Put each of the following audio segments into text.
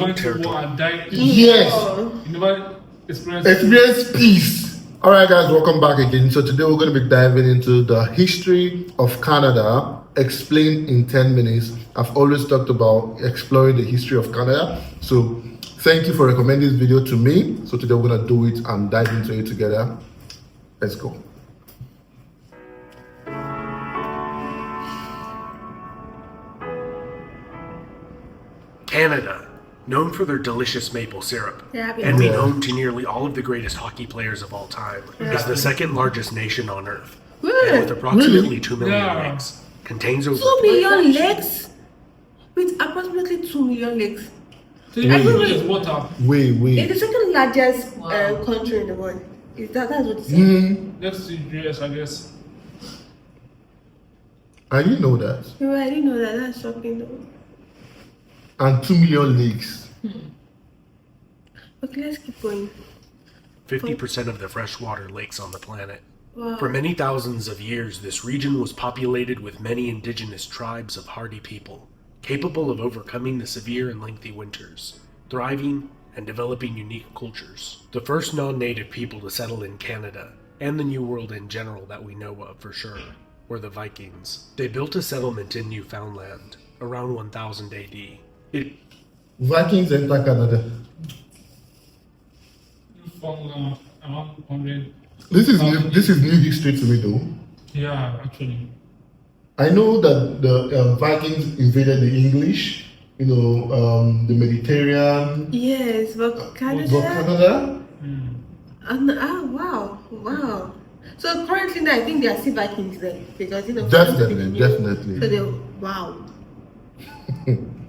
went to war and died. Yes. You never experienced Experience peace. All right, guys, welcome back again. So today we're going to be diving into the history of Canada, explained in 10 minutes. I've always talked about exploring the history of Canada. So thank you for recommending this video to me. So today we're going to do it and dive into it together. Let's go. Canada, known for their delicious maple syrup, Yeah. and being home to nearly all of the greatest hockey players of all time, is the second largest nation on Earth. And with approximately 2 million Yeah. lakes, contains over 2 million lakes? With approximately 2 million lakes. So you is water. Wait. It's the second largest country in the world. That's what it's saying? Next to US, I guess. I didn't know that. No, I didn't know that. That's shocking though. And 2 million lakes. Okay, let's keep going. 50% of the freshwater lakes on the planet. Wow. For many thousands of years, this region was populated with many indigenous tribes of hardy people, capable of overcoming the severe and lengthy winters, thriving and developing unique cultures. The first non-native people to settle in Canada, and the New World in general that we know of for sure, were the Vikings. They built a settlement in Newfoundland around 1000 AD. Vikings enter Canada. From around 100. This is new history to me though. Yeah, actually. I know that the Vikings invaded the English, the Mediterranean, Yes, but Canada. but Canada. Wow. So currently now, I think there are still Vikings there because Definitely. So they wow.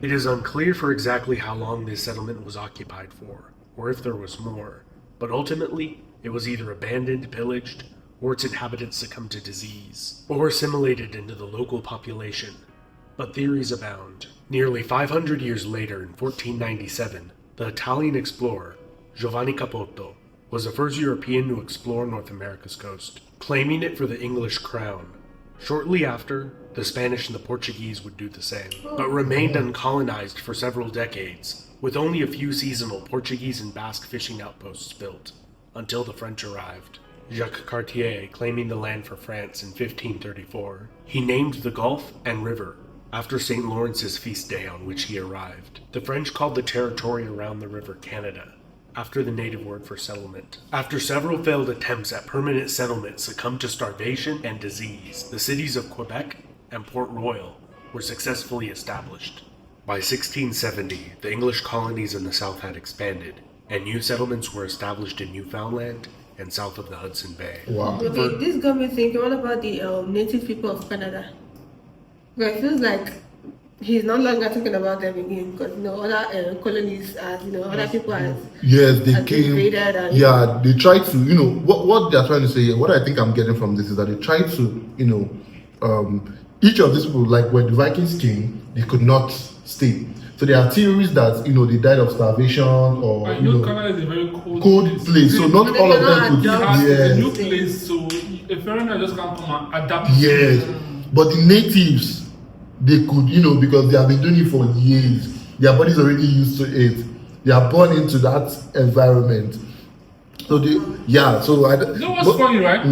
It is unclear for exactly how long this settlement was occupied for, or if there was more, but ultimately, it was either abandoned, pillaged, or its inhabitants succumbed to disease, or assimilated into the local population. But theories abound. Nearly 500 years later, in 1497, the Italian explorer, Giovanni Capoto, was the first European to explore North America's coast, claiming it for the English crown. Shortly after, the Spanish and the Portuguese would do the same, but remained uncolonized for several decades, with only a few seasonal Portuguese and Basque fishing outposts built, until the French arrived. Jacques Cartier claiming the land for France in 1534. He named the gulf and river after St. Lawrence's feast day on which he arrived. The French called the territory around the river Canada, after the native word for settlement. After several failed attempts at permanent settlement succumbed to starvation and disease, the cities of Quebec and Port Royal were successfully established. By 1670, the English colonies in the south had expanded, and new settlements were established in Newfoundland and south of the Hudson Bay. Wow. Okay, this got me thinking. What about the native people of Canada? But it feels like he's no longer talking about them again because other colonies as other people as Yes, they as came. invaded and, Yeah, they tried to. What they're trying to say here. What I think I'm getting from this is that they tried to. Each of these people, like when the Vikings came, they could not stay. So there are theories that they died of starvation or Canada is a very cold place. So not all of them could. It's a new Yes. place, so a foreigner just can't come and adapt. Yes, but the natives, they could, because they have been doing it for years. Their body's already used to it. They are born into that environment. So So What's funny, right?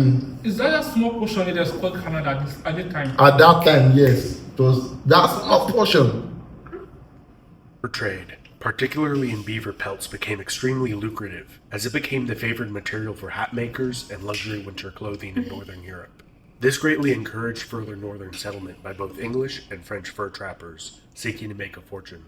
Is that a small portion that's called Canada at the time? At that time, yes, it was that small portion. Trade, particularly in beaver pelts, became extremely lucrative, as it became the favored material for hat makers and luxury winter clothing in northern Europe. This greatly encouraged further northern settlement by both English and French fur trappers, seeking to make a fortune.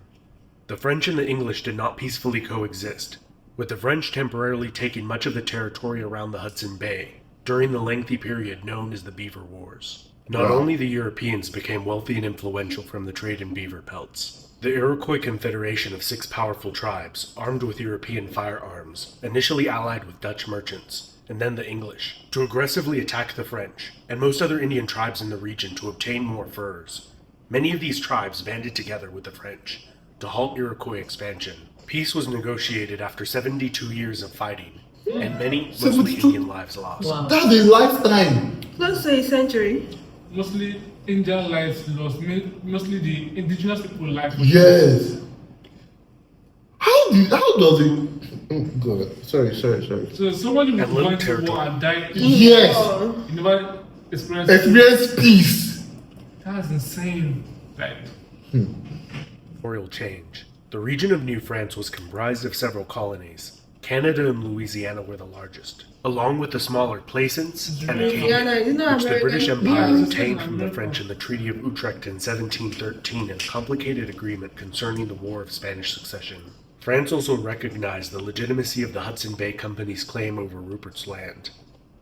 The French and the English did not peacefully coexist, with the French temporarily taking much of the territory around the Hudson Bay during the lengthy period known as the Beaver Wars. Not only the Europeans became wealthy and influential from the trade in beaver pelts. The Iroquois Confederation of 6 powerful tribes, armed with European firearms, initially allied with Dutch merchants, and then the English, to aggressively attack the French, and most other Indian tribes in the region to obtain more furs. Many of these tribes banded together with the French to halt Iroquois expansion. Peace was negotiated after 72 years of fighting, and many, mostly Indian lives lost. Wow. That's a lifetime. Close to a century. Mostly Indian lives lost, mostly the indigenous people lives. Yes. does it? Oh, God. Sorry. So somebody who And little went to war territory. and died, Yes. you never experienced Experience peace. That's insane. Like, Territorial change. The region of New France was comprised of several colonies. Canada and Louisiana were the largest, along with the smaller Plaisance and Louisiana is Acadia, not which the American. British Empire Yeah. obtained from the French in the Treaty of Utrecht in 1713 in a complicated agreement concerning the War of Spanish Succession. France also recognized the legitimacy of the Hudson Bay Company's claim over Rupert's Land.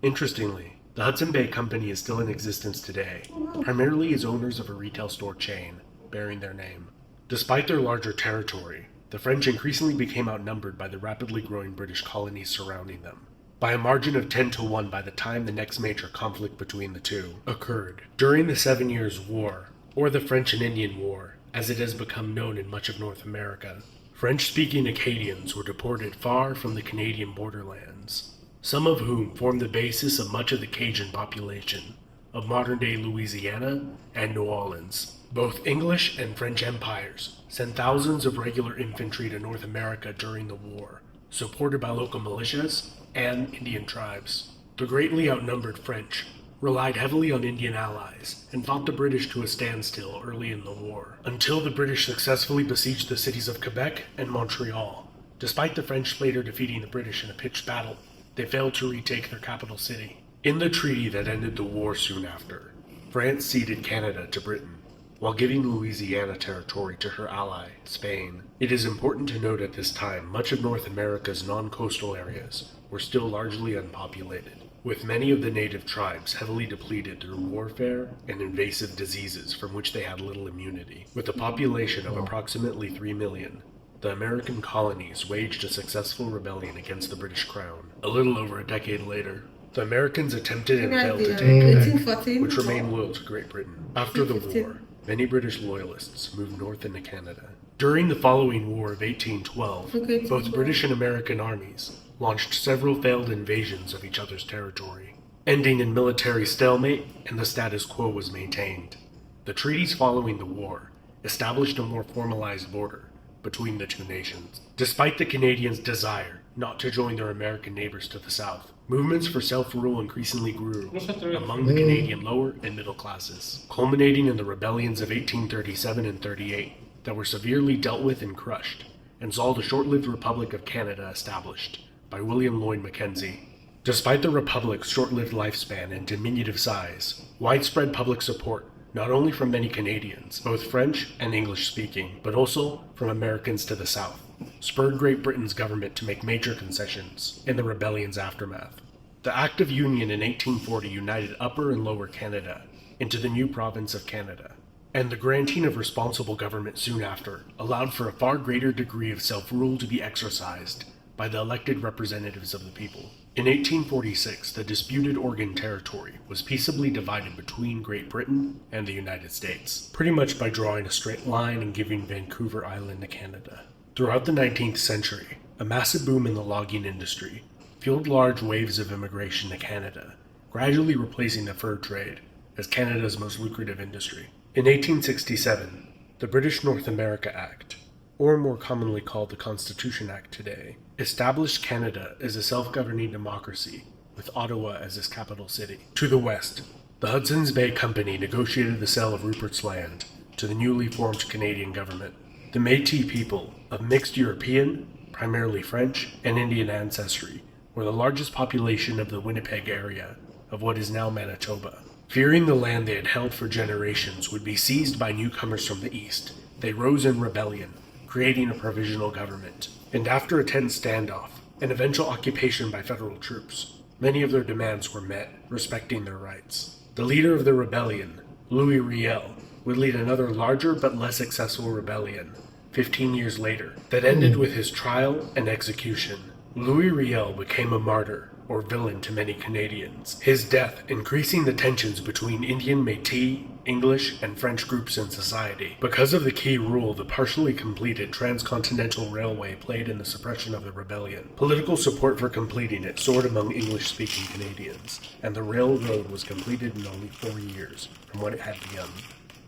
Interestingly, the Hudson Bay Company is still in existence today, primarily as owners of a retail store chain bearing their name. Despite their larger territory, the French increasingly became outnumbered by the rapidly growing British colonies surrounding them, by a margin of 10-1 by the time the next major conflict between the two occurred. During the 7 Years' War, or the French and Indian War, as it has become known in much of North America, French-speaking Acadians were deported far from the Canadian borderlands, some of whom formed the basis of much of the Cajun population of modern-day Louisiana and New Orleans. Both English and French empires sent thousands of regular infantry to North America during the war, supported by local militias and Indian tribes. The greatly outnumbered French relied heavily on Indian allies and fought the British to a standstill early in the war, until the British successfully besieged the cities of Quebec and Montreal. Despite the French later defeating the British in a pitched battle, they failed to retake their capital city. In the treaty that ended the war soon after, France ceded Canada to Britain, while giving Louisiana territory to her ally, Spain. It is important to note at this time much of North America's non-coastal areas were still largely unpopulated, with many of the native tribes heavily depleted through warfare and invasive diseases from which they had little immunity. With a population of approximately 3 million, the American colonies waged a successful rebellion against the British Crown. A little over a decade later, the Americans attempted and failed to take Quebec, 1814. which remained loyal to Great Britain. After the war, many British loyalists moved north into Canada. During the following War of 1812, both British and American armies launched several failed invasions of each other's territory, ending in military stalemate, and the status quo was maintained. The treaties following the war established a more formalized border between the two nations. Despite the Canadians' desire not to join their American neighbors to the south, movements for self-rule increasingly grew among the Canadian lower and middle classes, culminating in the rebellions of 1837 and 38 that were severely dealt with and crushed, and saw the short-lived Republic of Canada established by William Lloyd Mackenzie. Despite the Republic's short-lived lifespan and diminutive size, widespread public support, not only from many Canadians, both French and English-speaking, but also from Americans to the south, spurred Great Britain's government to make major concessions in the rebellion's aftermath. The Act of Union in 1840 united Upper and Lower Canada into the new province of Canada, and the granting of responsible government soon after allowed for a far greater degree of self-rule to be exercised by the elected representatives of the people. In 1846, the disputed Oregon Territory was peaceably divided between Great Britain and the United States, pretty much by drawing a straight line and giving Vancouver Island to Canada. Throughout the 19th century, a massive boom in the logging industry fueled large waves of immigration to Canada, gradually replacing the fur trade as Canada's most lucrative industry. In 1867, the British North America Act, or more commonly called the Constitution Act today, established Canada as a self-governing democracy with Ottawa as its capital city. To the west, the Hudson's Bay Company negotiated the sale of Rupert's Land to the newly formed Canadian government. The Métis people, of mixed European, primarily French, and Indian ancestry, were the largest population of the Winnipeg area of what is now Manitoba. Fearing the land they had held for generations would be seized by newcomers from the east, they rose in rebellion, creating a provisional government. And after a tense standoff, an eventual occupation by federal troops, many of their demands were met, respecting their rights. The leader of the rebellion, Louis Riel, would lead another larger but less successful rebellion 15 years later that ended with his trial and execution. Louis Riel became a martyr, or villain to many Canadians, his death increasing the tensions between Indian Métis, English, and French groups in society. Because of the key role the partially completed Transcontinental Railway played in the suppression of the rebellion, political support for completing it soared among English-speaking Canadians, and the railroad was completed in only 4 years from when it had begun.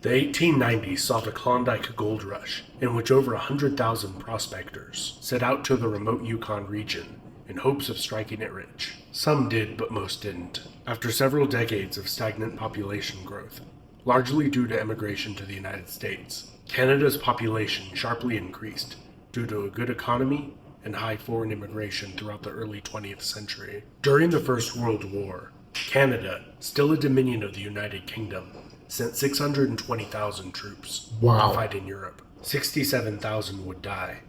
The 1890s saw the Klondike Gold Rush, in which over 100,000 prospectors set out to the remote Yukon region in hopes of striking it rich. Some did, but most didn't. After several decades of stagnant population growth, largely due to emigration to the United States, Canada's population sharply increased due to a good economy and high foreign immigration throughout the early 20th century. During the First World War, Canada, still a dominion of the United Kingdom, sent 620,000 troops Wow. to fight in Europe. 67,000 would die,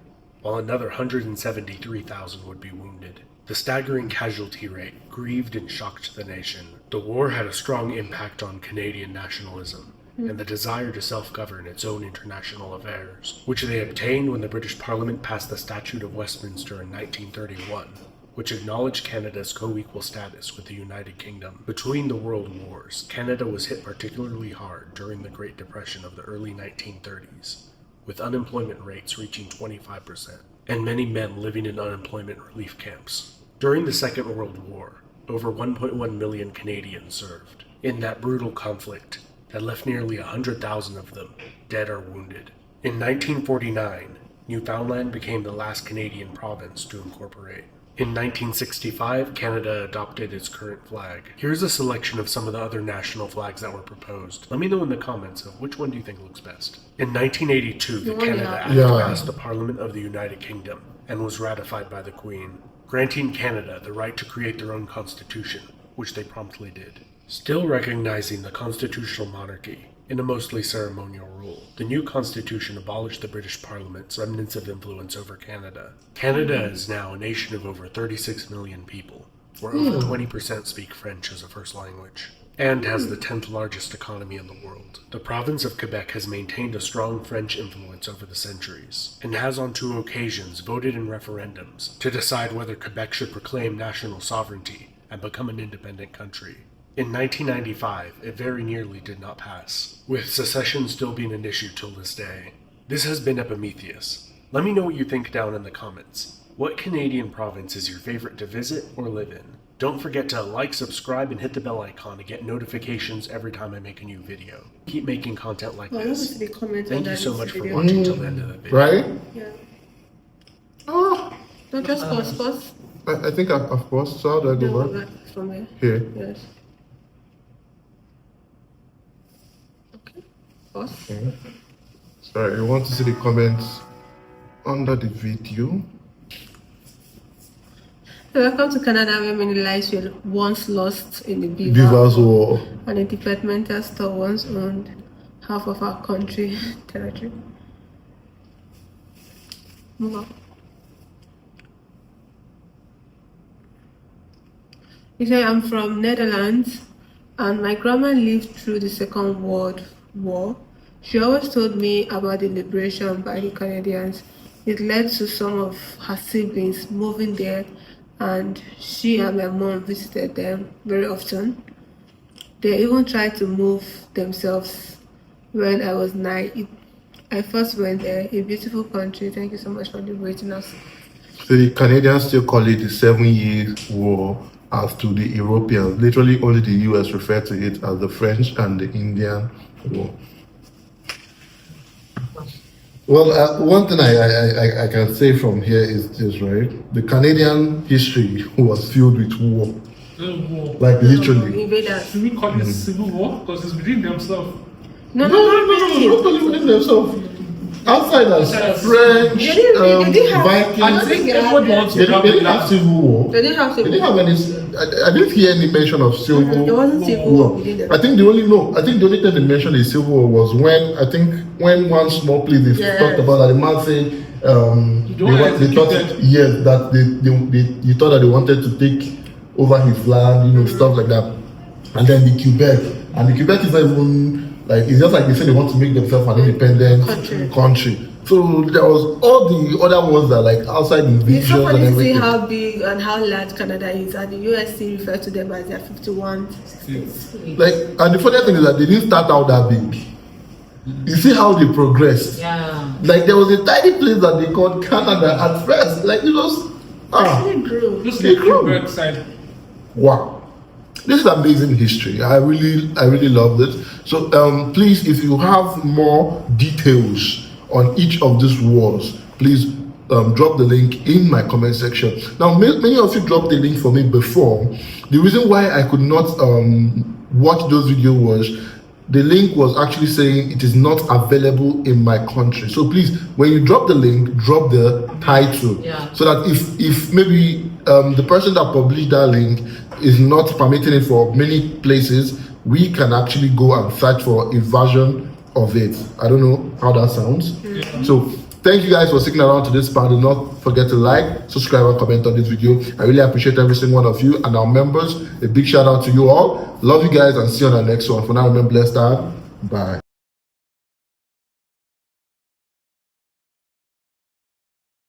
while another 173,000 would be wounded. The staggering casualty rate grieved and shocked the nation. The war had a strong impact on Canadian nationalism and the desire to self-govern its own international affairs, which they obtained when the British Parliament passed the Statute of Westminster in 1931, which acknowledged Canada's co-equal status with the United Kingdom. Between the World Wars, Canada was hit particularly hard during the Great Depression of the early 1930s, with unemployment rates reaching 25%, and many men living in unemployment relief camps. During the Second World War, over 1.1 million Canadians served in that brutal conflict that left nearly 100,000 of them dead or wounded. In 1949, Newfoundland became the last Canadian province to incorporate. In 1965, Canada adopted its current flag. Here's a selection of some of the other national flags that were proposed. Let me know in the comments of which one do you think looks best. In 1982, the Canada Act passed the Parliament of the United Kingdom and was ratified by the Queen, granting Canada the right to create their own constitution, which they promptly did. Still recognizing the constitutional monarchy in a mostly ceremonial rule, the new constitution abolished the British Parliament's remnants of influence over Canada. Canada is now a nation of over 36 million people, where over 20% speak French as a first language, and has the 10th largest economy in the world. The province of Quebec has maintained a strong French influence over the centuries, and has on 2 occasions voted in referendums to decide whether Quebec should proclaim national sovereignty and become an independent country. In 1995, it very nearly did not pass, with secession still being an issue till this day. This has been Epimetheus. Let me know what you think down in the comments. What Canadian province is your favorite to visit or live in? Don't forget to like, subscribe, and hit the bell icon to get notifications every time I make a new video. Keep making content like this. Thank you so much for watching till the end of the video. Right? Yeah. Oh, Don't just pause. I think I've paused. So how do I go No, back? back from here. Here. Yes. Okay. Pause. Okay. Sorry, you want to see the comments under the video? Welcome to Canada, where many lives were once lost in the Beavers War. and a departmental store once owned half of our country territory. Move on. He said, I'm from Netherlands, and my grandma lived through the Second World War. She always told me about the liberation by the Canadians. It led to some of her siblings moving there, and she and my mom visited them very often. They even tried to move themselves when I was 9. I first went there, a beautiful country. Thank you so much for liberating us. So the Canadians still call it the 7 Years' War as to the Europeans. Literally only the US refer to it as the French and the Indian War. Well, one thing I can say from here is this, right? The Canadian history was filled with war. Like literally. Invaders. Do we call it civil war? Because it's within themselves. No, Not only within themselves. Outsiders, French, They didn't have- Vikings. I think everyone wants They to have didn't have civil war. They didn't have They civil didn't have any. I didn't hear any mention of civil war. There wasn't civil war within them. I think the only time they mentioned a civil war was when one small place they Yes. talked about that the man said they thought he thought that they wanted to take over his land, stuff like that. And then the Quebec is not even like, it's just like they said they want to make themselves an independent country. So there was all the other ones that like outside It's invasions so and funny to see everything. how big and how large Canada is, and the USC refer to them as their 51 states. Like, and the funny thing is that they didn't start out that big. You see how they progressed. Yeah. Like there was a tiny place that they called Canada at first. Like it was Actually grew. Just They like grew. Quebec side. wow. This is amazing history. I really love it. So please, if you have more details on each of these wars, please drop the link in my comment section. Now, many of you dropped the link for me before. The reason why I could not watch those videos was the link was actually saying it is not available in my country. So please, when you drop the link, drop the title, so that if maybe the person that published that link is not permitting it for many places, we can actually go and search for a version of it. I don't know how that sounds. So thank you guys for sticking around to this part. Do not forget to like, subscribe, and comment on this video. I really appreciate every single one of you and our members. A big shout out to you all. Love you guys and see you on the next one. For now, remember, blessed. Bye.